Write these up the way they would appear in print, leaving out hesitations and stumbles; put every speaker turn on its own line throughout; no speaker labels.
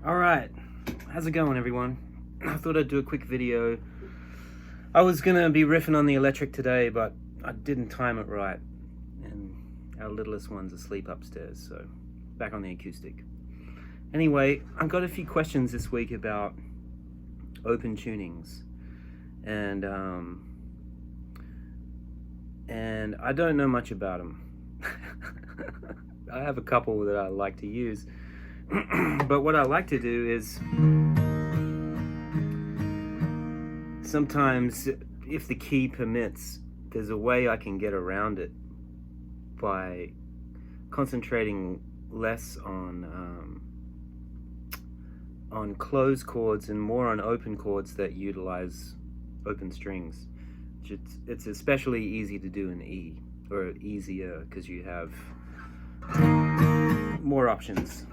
Alright, how's it going everyone? I thought I'd do a quick video. I was gonna be riffing on the electric today, but I didn't time it right. And our littlest one's asleep upstairs, so back on the acoustic. Anyway, I've got a few questions this week about open tunings. And I don't know much about them. I have a couple that I like to use. But what I like to do is sometimes, if the key permits, there's a way I can get around it by concentrating less on closed chords and more on open chords that utilize open strings. It's especially easy to do in E, or easier because you have more options.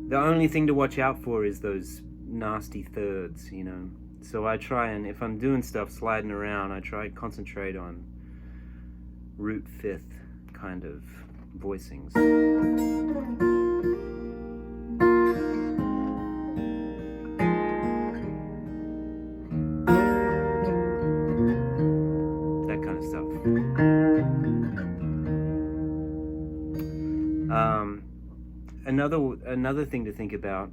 The only thing to watch out for is those nasty thirds, you know. So I try, and if I'm doing stuff sliding around, I try and concentrate on root fifth kind of voicings. That kind of stuff. Another thing to think about,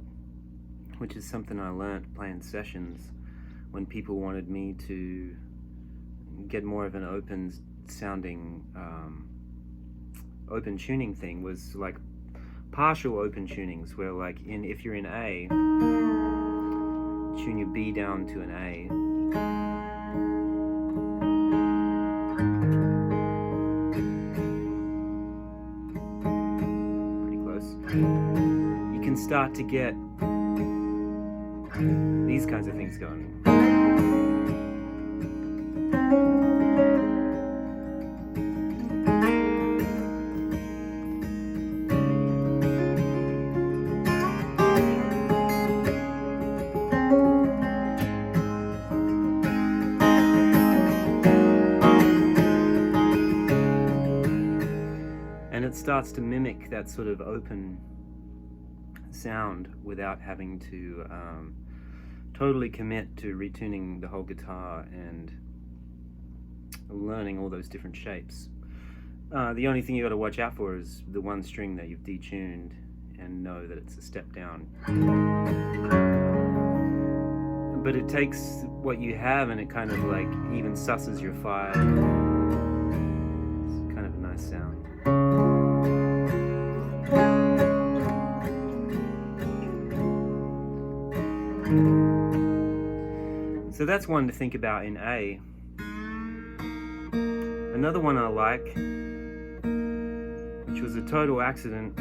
which is something I learnt playing sessions when people wanted me to get more of an open sounding open tuning thing, was like partial open tunings, where like if you're in A, tune your B down to an A, you can start to get these kinds of things going. And it starts to mimic that sort of open sound without having to totally commit to retuning the whole guitar and learning all those different shapes. The only thing you got to watch out for is the one string that you've detuned, and know that it's a step down. But it takes what you have and it kind of like even susses your 5. It's kind of a nice sound. So that's one to think about in A. Another one I like, which was a total accident.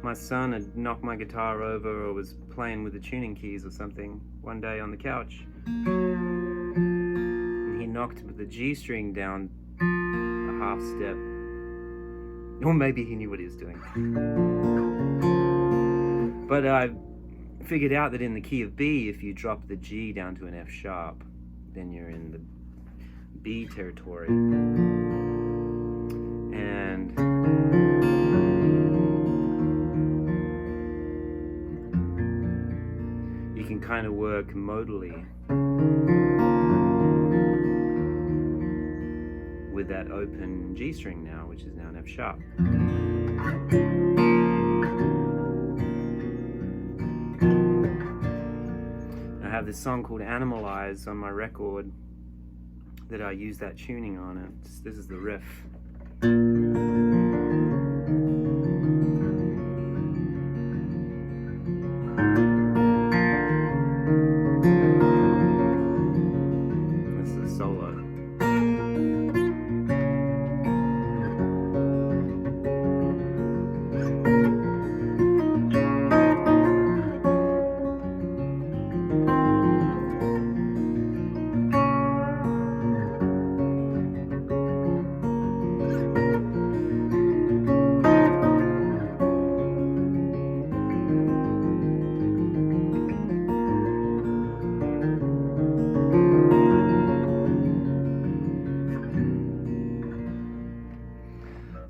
My son had knocked my guitar over, or was playing with the tuning keys or something one day on the couch. And he knocked the G string down a half step. Or maybe he knew what he was doing. But I figured out that in the key of B, if you drop the G down to an F sharp, then you're in the B territory. And you can kind of work modally with that open G string now, which is now an F sharp. I have this song called Animalize on my record that I use that tuning on it. This is the riff. This is the solo.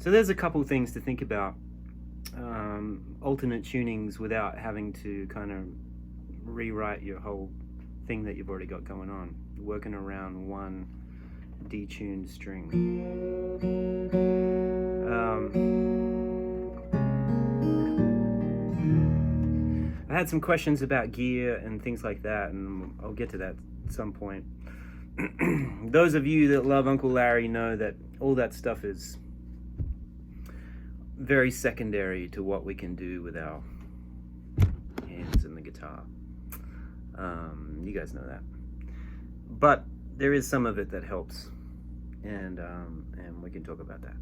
So there's a couple things to think about. Alternate tunings without having to kind of rewrite your whole thing that you've already got going on. Working around one detuned string. I had some questions about gear and things like that, and I'll get to that at some point. Those of you that love Uncle Larry know that all that stuff is very secondary to what we can do with our hands and the guitar. You guys know that. But there is some of it that helps, and we can talk about that.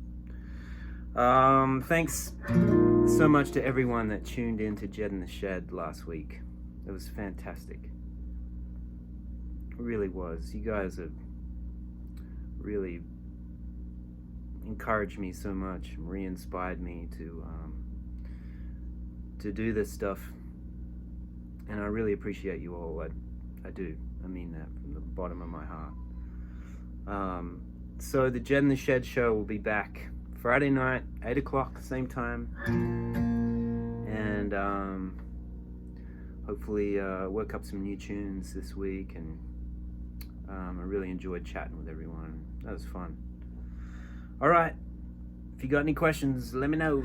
Thanks so much to everyone that tuned in to Jedd In The Shed last week. It was fantastic. It really was. You guys have really encouraged me so much, re-inspired me to do this stuff, and I really appreciate you all. I do. I mean that from the bottom of my heart. So the Jedd In The Shed show will be back Friday night, 8 o'clock, same time, and hopefully work up some new tunes this week, and I really enjoyed chatting with everyone. That was fun. Alright, if you got any questions, let me know.